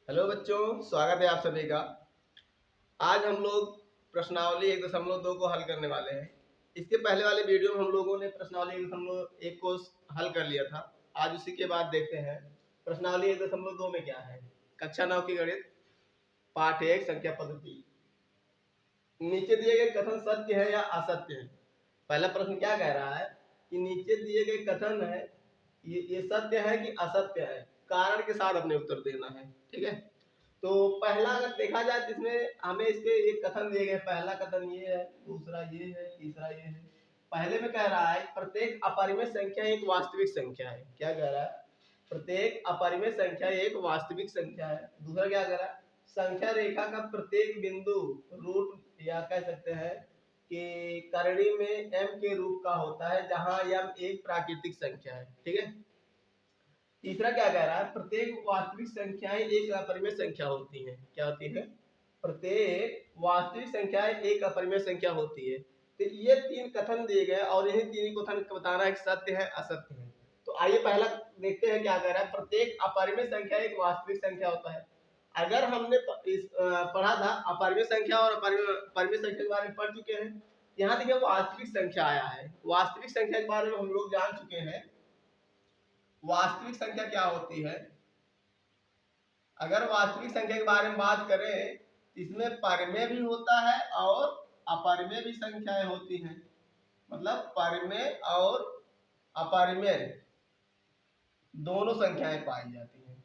Hello बच्चों, स्वागत है आप सभी का। आज हम लोग प्रश्नावली 1.2 को हल करने वाले हैं। इसके पहले वाले वीडियो में हम लोगों ने प्रश्नावली 1.1 को हल कर लिया था। आज उसी के बाद देखते हैं प्रश्नावली 1.2 में क्या है। कक्षा 9 की गणित पाठ 1 संख्या पद्धति। नीचे दिए गए कथन सत्य है या असत्य है। पहला प्रश्न क्या कह रहा है कि नीचे दिए गए कथन है ये सत्य है कि असत्य है, कारण के साथ अपने उत्तर देना है। ठीक है, तो पहला अगर देखा जाए तो इसमें हमें इसके एक कथन दिए गए। पहला कथन ये है, दूसरा ये है, तीसरा ये है। पहले में कह रहा है प्रत्येक अपरिमेय संख्या एक वास्तविक संख्या है। क्या कह रहा है? प्रत्येक अपरिमेय संख्या एक वास्तविक संख्या है। दूसरा क्या कह रहा है? संख्या रेखा का प्रत्येक बिंदु रूट या कह सकते हैं कि करणी में m के रूप का होता है, जहां m एक प्राकृतिक संख्या है। ठीक है। तीसरा क्या कह रहा है? प्रत्येक वास्तविक संख्याएं एक अपरिमेय संख्या होती हैं। क्या होती है? प्रत्येक वास्तविक संख्याएं एक अपरिमेय संख्या होती है। तो ये तीन कथन दिए गए और इन्हीं तीन कथन बताना है कि सत्य है असत्य है। तो आइए पहला देखते हैं क्या कह रहा है। प्रत्येक अपरिमेय संख्या एक वास्तविक संख्या होता है। अगर हमने पढ़ा था अपरिमेय संख्या और अपरिमेय संख्या के बारे में पढ़ चुके हैं। यहाँ देखिए वास्तविक संख्या आया है। वास्तविक संख्या के बारे में हम लोग जान चुके हैं। वास्तविक संख्या क्या होती है? अगर वास्तविक संख्या के बारे में बात करें, इसमें परिमेय भी होता है और अपरिमेय भी संख्याएं होती हैं। मतलब परिमेय और अपरिमेय दोनों संख्याएं पाई जाती हैं।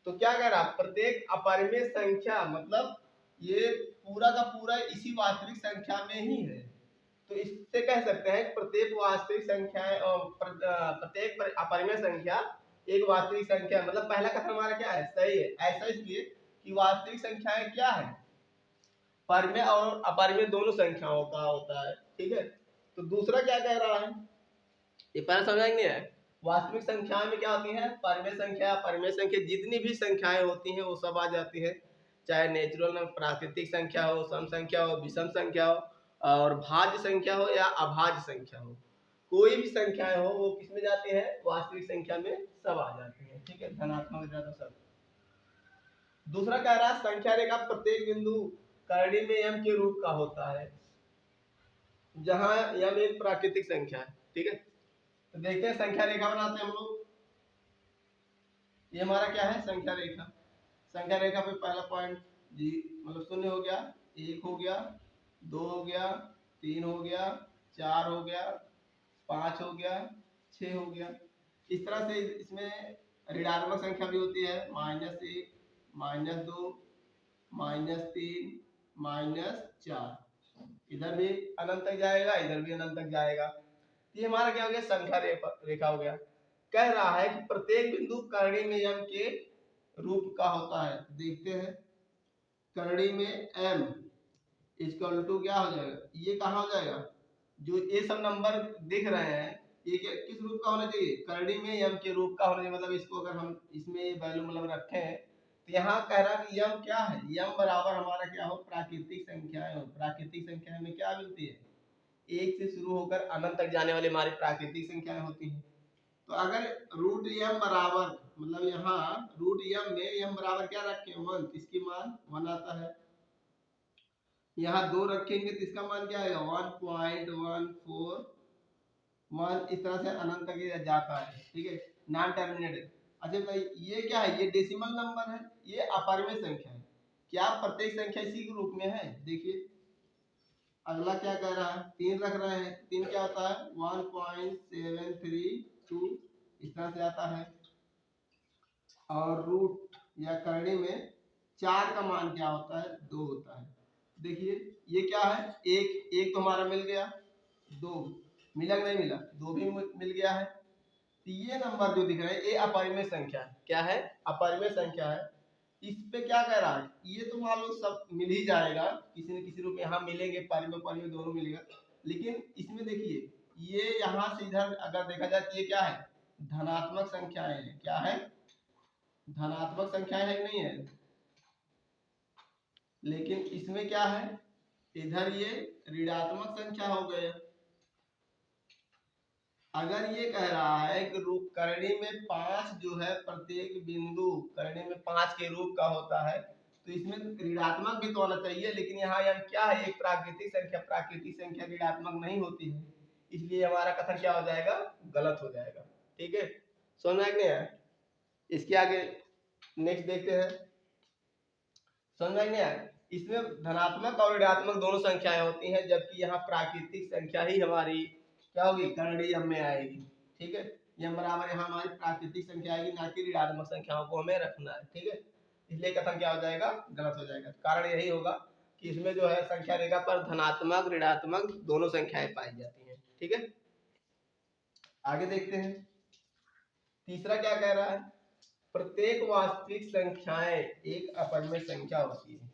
तो क्या कह रहा है? प्रत्येक अपरिमेय संख्या मतलब ये पूरा का पूरा इसी वास्तविक संख्या में ही है। तो इससे कह सकते हैं प्रत्येक वास्तविक संख्या प्रत्येक अपरिमेय संख्या एक वास्तविक संख्या। मतलब पहला कथन हमारा क्या है? सही है। ऐसा इसलिए कि वास्तविक संख्याएं क्या है? परिमेय और अपरिमेय दोनों संख्याओं का होता है। ठीक है। तो दूसरा क्या कह रहा है, ये पहला समझाएंगे। है वास्तविक संख्याएं में क्या होती है? परिमेय संख्या, परिमेय संख्या जितनी भी संख्याएं होती हैं वो सब आ जाती है। चाहे नेचुरल प्राकृतिक संख्या हो, सम संख्या हो, विषम संख्या हो और भाज्य संख्या हो या अभाज्य संख्या हो, कोई भी संख्याएं हो वो किसमें जाती है? वास्तविक संख्या में सब आ जाती है। ठीक है, धनात्मक ऋणात्मक सब। दूसरा कह रहा है संख्या रेखा प्रत्येक बिंदु करणी में m के रूप का होता है, जहां m एक प्राकृतिक संख्या है। ठीक है, तो देखते हैं संख्या रेखा बनाते हैं हम लोग। ये हमारा क्या है? संख्या रेखा। संख्या रेखा पे पहला पॉइंट जी मतलब शून्य हो गया, एक हो गया, दो हो गया, तीन हो गया, चार हो गया, पांच हो गया, छह हो गया। इस तरह से इसमें ऋणात्मक संख्या भी होती है। -1, -2, -3, -4। इधर भी अनंत तक जाएगा, इधर भी अनंत तक जाएगा। ये हमारा क्या हो गया? संख्या रेखा हो गया। कह रहा है कि प्रत्येक बिंदु करणी में m के रूप का होता है। देखते हैं करणी में m इक्वल टू क्या हो जाएगा? ये कहाँ हो जाएगा? जो ये सब नंबर दिख रहे हैं ये किस रूप का होना चाहिए? करणी में m के रूप का होना चाहिए। मतलब इसको अगर हम इसमें वैल्यू मतलब रखें तो यहाँ कह रहा है कि m क्या है? m बराबर हमारा क्या हो? प्राकृतिक संख्याएं हो। प्राकृतिक संख्या में क्या मिलती है? एक से शुरू होकर अनंत तक जाने वाली हमारी प्राकृतिक संख्याएं होती हैं। तो अगर रूट m बराबर मतलब यहाँ रूट m में m बराबर क्या रखें? 1, इसकी मान 1 आता है। यहाँ 2 रखेंगे तो इसका मान क्या आएगा? 1.141। इस तरह से अनंत तक ये जाता है। ठीक है, नॉन टर्मिनेटेड। अच्छा भाई ये क्या है? ये डेसिमल नंबर है, ये अपरिमेय संख्या है। क्या प्रत्येक संख्या इसी के रूप में है? देखिए अगला क्या कह रहा है? 3 रख रहे हैं। 3 क्या होता है? 1.732 इस तरह से आता है। और रूट या करणी में 4 का मान क्या होता है? 2 होता है। देखिए ये क्या है? एक तो हमारा मिल गया, 2 मिला कि नहीं मिला? 2 भी मिल गया है। तो ये नंबर जो दिख रहा है ये अपरिमेय संख्या है। क्या है? अपरिमेय संख्या है। इस पे क्या कह रहा है? ये तो मान लो सब मिल ही जाएगा किसी न किसी रूप में। यहाँ मिलेंगे, परिमेय परिमेय दोनों मिलेगा। लेकिन इसमें देखिए ये यहाँ से इधर अगर देखा जाए तो ये क्या है? धनात्मक संख्याएं है। क्या है? धनात्मक संख्याएं है कि नहीं है? लेकिन इसमें क्या है? इधर ये ऋणात्मक संख्या हो गए। अगर ये कह रहा है कि रूप करणी में 5 जो है प्रत्येक बिंदु करणी में 5 के रूप का होता है, तो इसमें ऋणात्मक भी तो होना चाहिए, लेकिन यहाँ क्या है, एक प्राकृतिक संख्या ऋणात्मक नहीं होती है, इसलिए हमारा कथन क्या हो जाएगा, गलत हो जाएगा। ठीक है, समझ में नहीं आया? इसके आगे नेक्स्ट देखते हैं। समझ में नहीं आया? इसमें धनात्मक और ऋणात्मक दोनों संख्याएं होती हैं, जबकि यहाँ प्राकृतिक संख्या ही हमारी क्या होगी, करणी यम में आएगी। ठीक है, यम बराबर यहाँ हमारी प्राकृतिक संख्या आएगी, ना कि ऋणात्मक संख्याओं को हमें रखना है। ठीक है, इसलिए कथन क्या हो जाएगा, गलत हो जाएगा। कारण यही होगा कि इसमें जो है संख्या रेखा पर धनात्मक ऋणात्मक दोनों संख्याएं पाई जाती हैं। ठीक है, आगे देखते हैं। तीसरा क्या कह रहा है, प्रत्येक वास्तविक संख्याएं एक अपरिमेय संख्या होती है।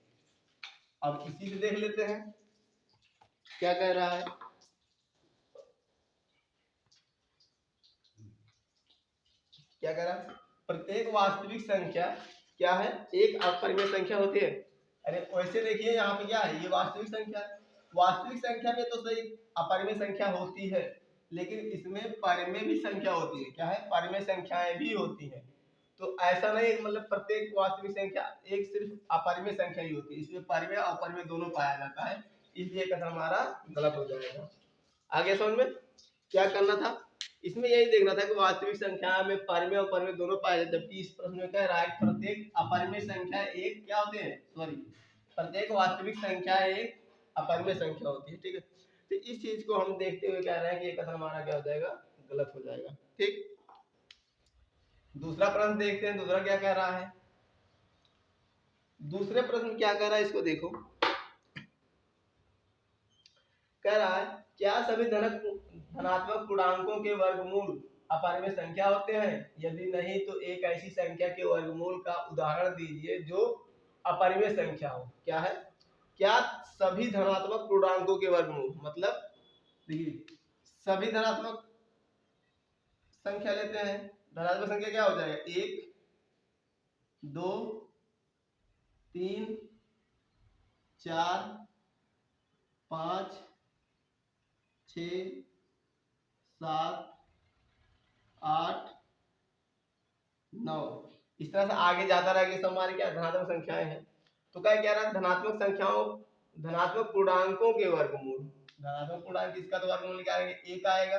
अब इसी से देख लेते हैं क्या कह रहा है। क्या कह रहा है, प्रत्येक वास्तविक संख्या क्या है, एक अपरिमेय संख्या होती है। अरे वैसे देखिए यहाँ पे क्या है, ये वास्तविक संख्या है। वास्तविक संख्या में तो सही अपरिमेय संख्या होती है, लेकिन इसमें परिमेय भी संख्या होती है। क्या है, परिमेय संख्याएं भी होती हैं। तो ऐसा नहीं मतलब प्रत्येक वास्तविक संख्या एक सिर्फ अपरिमेय संख्या ही होती है, इसमें परिमेय और अपरिमेय दोनों पाया जाता है, इसलिए कथन हमारा गलत हो जाएगा। आगे समझ में क्या करना था, इसमें यही देखना था कि वास्तविक संख्या में परिमेय और परिमेय दोनों पाए जाते, जबकि इस प्रश्न में कह रहा है प्रत्येक अपरिमेय संख्या एक क्या होते हैं, सॉरी प्रत्येक वास्तविक संख्या एक अपरिमेय संख्या होती है। ठीक है, तो इस चीज को हम देखते हुए कह रहे हैं कि ये कथन हमारा क्या हो जाएगा, गलत हो जाएगा। ठीक, दूसरा प्रश्न देखते हैं, दूसरा क्या कह रहा है। दूसरे प्रश्न क्या कह रहा है, इसको देखो। कह रहा है क्या सभी धनात्मक पूर्णांकों के वर्गमूल अपरिमेय संख्या होते हैं, यदि नहीं तो एक ऐसी संख्या के वर्गमूल का उदाहरण दीजिए जो अपरिमेय संख्या हो। क्या है, क्या सभी धनात्मक पूर्णांकों के वर्गमूल, मतलब देखिए सभी धनात्मक संख्या लेते हैं, धनात्मक संख्या क्या हो जाएगा, 1 2 3 4 5 6 7 8 9, इस तरह से आगे जाता रहेगा। सब हमारी क्या धनात्मक संख्याएं हैं। तो क्या कह रहा है, धनात्मक संख्याओं धनात्मक पूर्णांकों के वर्गमूल, धनात्मक पूर्णांक इसका तो वर्गमूल निकालेंगे, एक आएगा,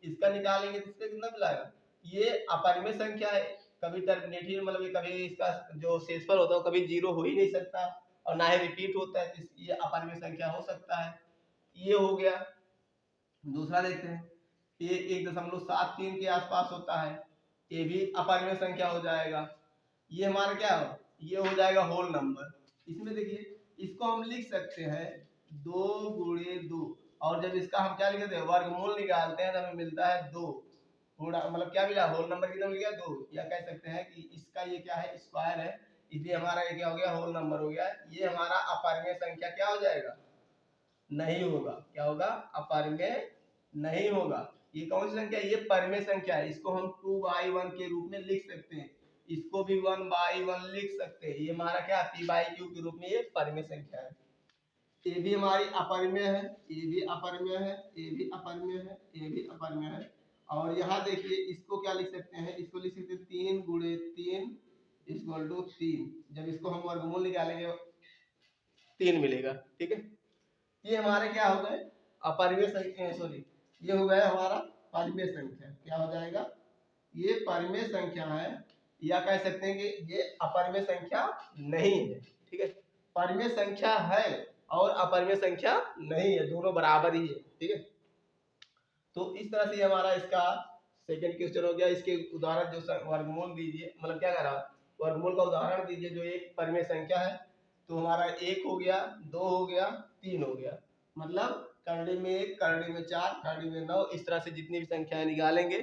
इसका निकालेंगे तो इसका कितना मिलाएगा, ये अपरिमेय संख्या है, कभी टर्मिनेटिव मतलब कभी इसका जो शेषफल होता है कभी जीरो हो ही नहीं सकता, और ना ही रिपीट होता है, तो ये अपरिमेय संख्या हो सकता है। ये हो गया। दूसरा देखते हैं, ये 1.73 के आसपास होता है, ये भी अपरिमेय संख्या हो जाएगा। ये हमारा क्या हो, ये हो जाएगा होल नंबर। इसमें देखिए इसको हम लिख सकते हैं 2 गुणे 2, और जब इसका हम क्या लिखते हैं, वर्गमूल निकालते हैं तो हमें मिलता है 2 गुणा, मतलब क्या मिला, होल नंबर कितना मिल गया, 2, या कह सकते हैं कि इसका ये क्या है, स्क्वायर है, इसलिए हमारा ये क्या हो गया, होल नंबर हो गया। ये हमारा अपरिमेय संख्या क्या हो जाएगा, नहीं होगा। क्या होगा, अपरिमेय नहीं होगा। ये कौन सी संख्या है, ये परिमेय संख्या है, इसको हम 2/1 के रूप में लिख सकते हैं, इसको भी 1/1 लिख सकते हैं। ये हमारा क्या p/q के रूप में ये परिमेय संख्या है। ये भी हमारी अपरिमेय है, ये भी अपरिमेय है, ये भी अपरिमेय है, ये भी अपरिमेय है। और यहाँ देखिए इसको क्या लिख सकते हैं, इसको लिख सकते हैं 3 गुणे 3 इक्वल टू 3, जब इसको हम वर्गमूल निकालेंगे 3 मिलेगा। ठीक है, ये हमारे क्या हो गए, अपरिमेय संख्या, सॉरी ये हो गया हमारा परिमेय संख्या। क्या हो जाएगा, ये परिमेय संख्या है, या कह सकते हैं कि ये अपरिमेय संख्या नहीं है। ठीक है, परिमेय संख्या है और अपरिमेय संख्या नहीं है, दोनों बराबर ही है। ठीक है, तो इस तरह से हमारा इसका सेकंड क्वेश्चन हो गया। इसके उदाहरण जो वर्गमूल दीजिए, मतलब क्या कर रहा है, वर्गमूल का उदाहरण दीजिए जो एक परिमेय संख्या है। तो हमारा 1 हो गया, 2 हो गया, 3 हो गया, मतलब करड़ी में 1, करड़ी में 4, करड़ी में 9, इस तरह से जितनी भी संख्याएं निकालेंगे,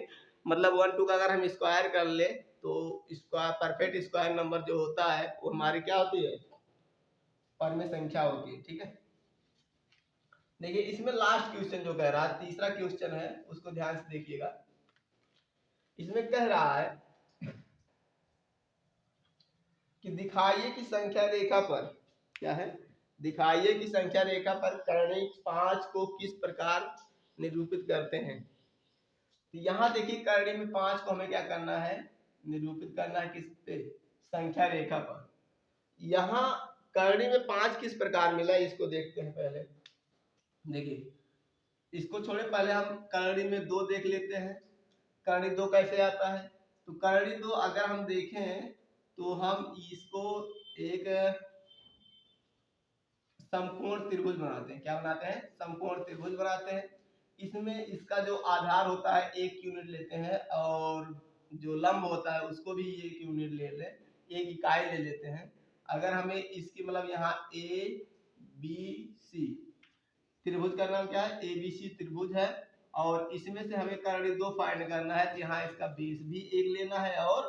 मतलब 1 2 का अगर हम स्क्वायर कर ले तो स्क्वायर परफेक्ट स्क्वायर नंबर जो होता है वो हमारी क्या होती है, परिमेय संख्या होती है। ठीक है, देखिए इसमें लास्ट क्वेश्चन जो कह रहा है, तीसरा क्वेश्चन है, उसको ध्यान से देखिएगा। इसमें कह रहा है कि दिखाइए कि संख्या रेखा पर, क्या है, दिखाइए कि संख्या रेखा पर करणिक 5 को किस प्रकार निरूपित करते हैं। यहाँ देखिए करड़ी में 5 को हमें क्या करना है, निरूपित करना है किस पे, संख्या रेखा पर। यहाँ करड़ी में 5 किस प्रकार मिला इसको देखते हैं पहले। देखिए इसको छोड़े, पहले हम करड़ी में 2 देख लेते हैं। करड़ी 2 कैसे आता है, तो करड़ी 2 अगर हम देखें तो हम इसको एक समकोण त्रिभुज बनाते हैं। क्या बनाते हैं, समकोण त्रिभुज बनाते हैं। इसमें इसका जो आधार होता है 1 यूनिट लेते हैं, और जो लंब होता है उसको भी 1 यूनिट ले ले, 1 इकाई ले लेते हैं। अगर हमें इसकी मतलब यहाँ ए बी सी त्रिभुज का नाम क्या है, एबीसी त्रिभुज है, और इसमें से हमें करड़ी 2 फाइंड करना है। तो यहाँ इसका बेस भी 1 लेना है, और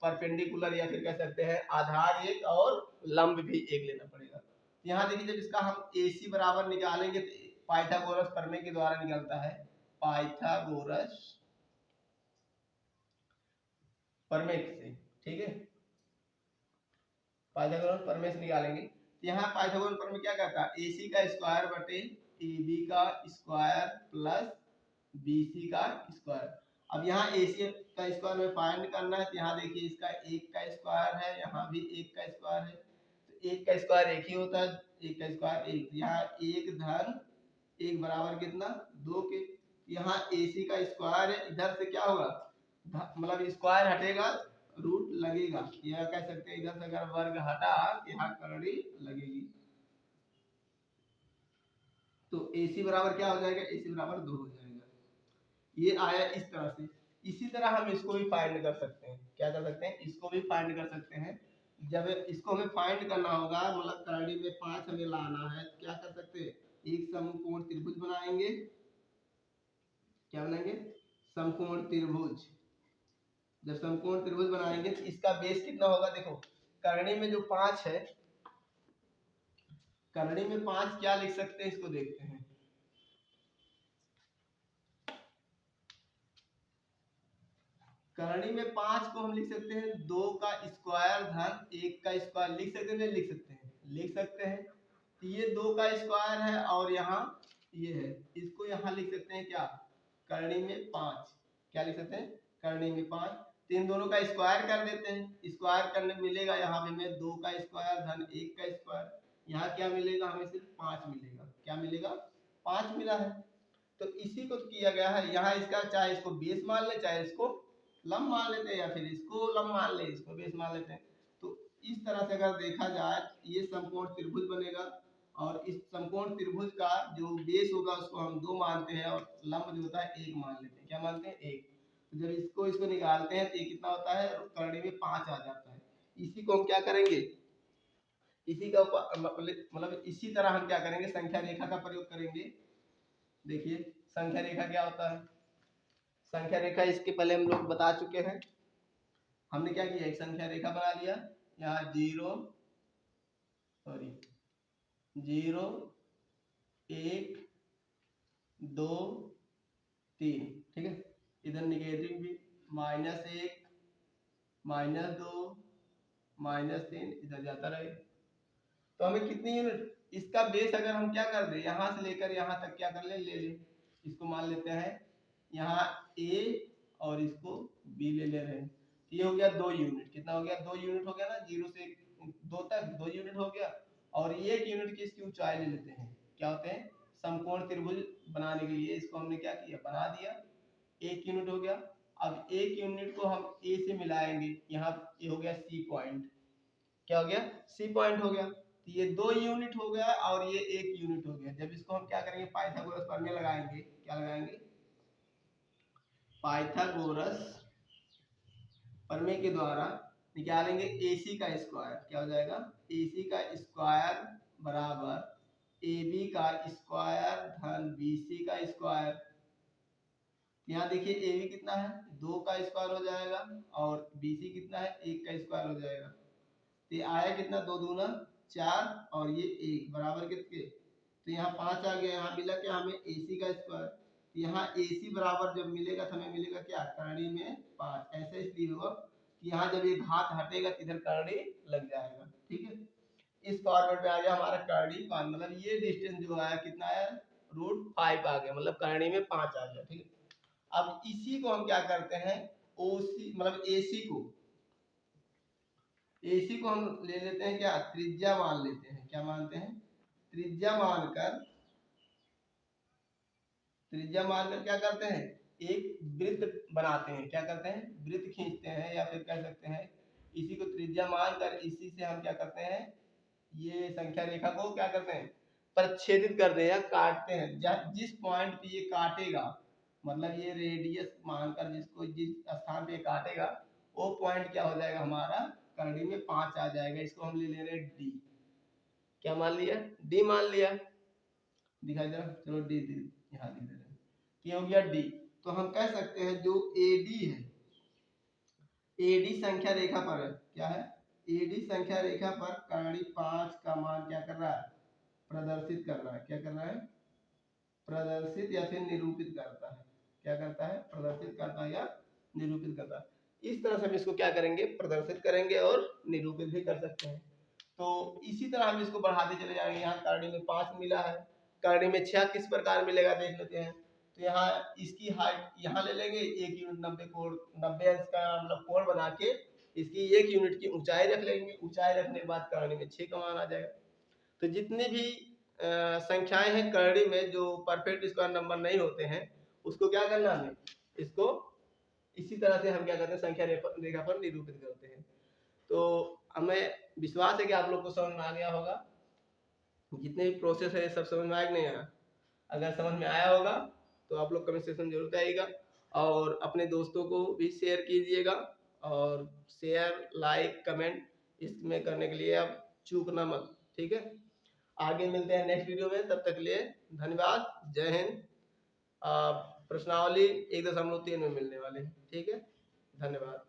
परपेंडिकुलर या फिर कह सकते हैं आधार 1 और लंब भी 1 लेना पड़ेगा। यहाँ देखिए जब इसका हम AC बराबर निकालेंगे तो पाइथागोरस प्रमेय के द्वारा निकलता है, पाइथागोरस प्रमेय से, ठीक है, पाइथागोरस प्रमेय से निकालेंगे। तो यहाँ पाइथागोरस प्रमेय क्या कहता है, AC का स्क्वायर बटे AB का स्क्वायर प्लस BC का स्क्वायर। अब यहाँ AC का स्क्वायर में फाइंड करना है। तो यहाँ देखिए इसका 1 का स्क्वायर है, यहाँ भी 1 का स्क्वायर है, तो 1 का स्क्वायर 1 ही होता है, 1 का स्क्वायर 1। यहाँ 1 धन 1 बराबर कितना, 2 के। यहाँ AC का स्क्वायर है, इधर से क्या होगा, मतलब स्क्वायर हटेगा रूट लगेगा, यह कह सकते हैं इधर से अगर वर्ग हटा यहाँ करड़ी लगेगी। तो AC बराबर क्या हो जाएगा, AC बराबर 2 हो जाएगा। ये आया इस तरह से। इसी तरह हम इसको भी फाइंड कर सकते हैं। क्या कर सकते हैं, इसको भी फाइंड कर सकते हैं। जब इसको हमें फाइंड करना होगा, मतलब करड़ी में 5 हमें लाना है, तो क्या कर सकते हैं, एक समकोण त्रिभुज बनाएंगे। क्या बनाएंगे, समकोण त्रिभुज। जब समकोण त्रिभुज बनाएंगे तो इसका बेस कितना होगा, देखो करड़ी में जो 5 है, करड़ी में 5 क्या लिख सकते हैं इसको देखते हैं। करड़ी में 5 को हम लिख सकते हैं 2 का स्क्वायर धन 1 का स्क्वायर। लिख सकते हैं, नहीं लिख सकते हैं, लिख सकते हैं। तो ये 2 का स्क्वायर है और यहाँ ये है, इसको यहाँ लिख सकते हैं क्या, करड़ी में 5। क्या लिख सकते हैं, करड़ी में 5। तो इन दोनों का स्क्वायर कर देते हैं। स्क्वायर करने मिलेगा यहाँ पे हमें 2 का स्क्वायर धन 1 का स्क्वायर। यहाँ क्या मिलेगा, हमें सिर्फ 5 मिलेगा। क्या मिलेगा, 5 मिला है। तो इसी को किया गया है। यहाँ इसका चाहे इसको बेस मान ले, चाहे इसको लंब मान लेते हैं, या फिर इसको लंब मान ले, इसको बेस मान लेते हैं। तो इस तरह से अगर देखा जाए ये समकोण त्रिभुज बनेगा, और इस समकोण त्रिभुज का जो बेस होगा उसको हम 2 मानते हैं, और लंब जो होता है 1 मान लेते हैं। क्या मानते हैं, 1। तो जब इसको निकालते हैं तो ये कितना होता है, करड़ी में 5 आ जाता है। इसी को हम क्या करेंगे, इसी का मतलब इसी तरह हम क्या करेंगे, संख्या रेखा का प्रयोग करेंगे। देखिए संख्या रेखा क्या होता है, संख्या रेखा इसके पहले हम लोग बता चुके हैं। हमने क्या किया, एक संख्या रेखा बना लिया। यहाँ 0 1 2 3, ठीक है। इधर निगेटिव भी, -1 -2 -3 इधर जाता रहे। तो हमें कितनी यूनिट, इसका बेस अगर हम क्या कर दे, यहाँ से लेकर यहाँ तक क्या कर ले ले इसको मान लेते हैं यहाँ A और इसको B ले रहे हैं। ये हो गया 2 यूनिट। कितना हो गया, 2 यूनिट हो गया ना, 0 से 2 तक 2 यूनिट हो गया। और 1 यूनिट की इसकी ऊंचाई ले लेते हैं। क्या होते हैं, समकोण त्रिभुज बनाने के लिए इसको हमने क्या किया, बना दिया। 1 यूनिट हो गया। अब 1 यूनिट को हम A से मिलाएंगे, यहाँ ये हो गया C पॉइंट। क्या हो गया, C पॉइंट हो गया। तो ये 2 यूनिट हो गया और ये 1 यूनिट हो गया। जब इसको हम क्या करेंगे, पाइथागोरस प्रमेय लगाएंगे। क्या लगाएंगे, पाइथागोरस प्रमेय के द्वारा निकालेंगे AC का स्क्वायर। क्या हो जाएगा, AC का स्क्वायर बराबर AB का स्क्वायर धन BC का स्क्वायर। यहाँ देखिए AB कितना है, 2 का स्क्वायर हो जाएगा, और BC कितना है, 1 का स्क्वायर हो जाएगा। तो ये आया कितना, 2 दूना 4 और ये 1 बराबर कितने, तो यहाँ 5 आ गया। यहाँ मिला क्या हमें, AC का स्क्वायर। तो यहाँ AC बराबर जब मिलेगा तो हमें मिलेगा क्या, करड़ी में 5। ऐसा इसलिए होगा कि यहाँ जब ये घात हटेगा तो इधर करड़ी लग जाएगा, ठीक है। इस फॉर्मेट में आ गया हमारा करड़ी 5। मतलब ये डिस्टेंस जो आया कितना आया, √5 आ गया, मतलब करणी में 5 आ गया। ठीक है, अब इसी को हम क्या करते हैं, ओसी मतलब एसी को हम ले लेते हैं क्या, त्रिज्या मान लेते हैं। क्या मानते हैं, त्रिज्या मानकर क्या करते हैं, एक वृत्त बनाते हैं। क्या करते हैं, वृत्त खींचते हैं, या फिर कह सकते हैं इसी को त्रिज्या मानकर इसी से हम क्या करते हैं, ये संख्या रेखा को क्या करते हैं, प्रच्छेदित कर दे या काटते हैं। जिस पॉइंट पे ये काटेगा, मतलब ये रेडियस मानकर जिसको जिस स्थान पे काटेगा, वो पॉइंट क्या हो जाएगा हमारा, करणी में 5 आ जाएगा। इसको हम ले ले रहे डी। क्या मान लिया, डी मान लिया, दिखाई दे रहा, चलो डी यहाँ लिख दे रहे हैं, ये हो गया डी। तो हम कह सकते हैं जो एडी है, एडी संख्या रेखा पर है, क्या है, एडी संख्या रेखा पर करणी 5 का मान क्या कर रहा है, प्रदर्शित कर रहा है। क्या कर रहा है, प्रदर्शित या फिर निरूपित करता है। क्या करता है, प्रदर्शित करता है या निरूपित करता है। इस तरह से हम इसको क्या करेंगे, प्रदर्शित करेंगे और निरूपित भी कर सकते हैं। तो इसी तरह हम इसको बढ़ाते चले जाएंगे। यहाँ करणी में 5 मिला है, करणी में 6 किस प्रकार मिलेगा देख लेते हैं। तो यहाँ इसकी हाइट यहाँ ले लेंगे 1 यूनिट 90 कोण, 90 अंश का मतलब कोण बना के इसकी 1 यूनिट की ऊंचाई रख लेंगे। ऊंचाई रखने के बाद करणी में 6 का मान आ जाएगा। तो जितनी भी संख्याएं हैं करणी में जो परफेक्ट स्क्वायर नंबर नहीं होते हैं, उसको क्या करना है, इसको इसी तरह से हम क्या करते हैं, संख्या रेखा पर निरूपित करते हैं। तो हमें विश्वास है कि आप लोग को समझ में आ गया होगा। जितने भी प्रोसेस है सब समझ में आया कि नहीं आया। अगर समझ में आया होगा तो आप लोग कमेंट सेक्शन जरूर आइएगा, और अपने दोस्तों को भी शेयर कीजिएगा। और शेयर लाइक कमेंट इसमें करने के लिए आप चूकना मत। ठीक है, आगे मिलते हैं नेक्स्ट वीडियो में, तब तक के लिए धन्यवाद, जय हिंद। प्रश्नावली 1.3 में मिलने वाले हैं। ठीक है, धन्यवाद।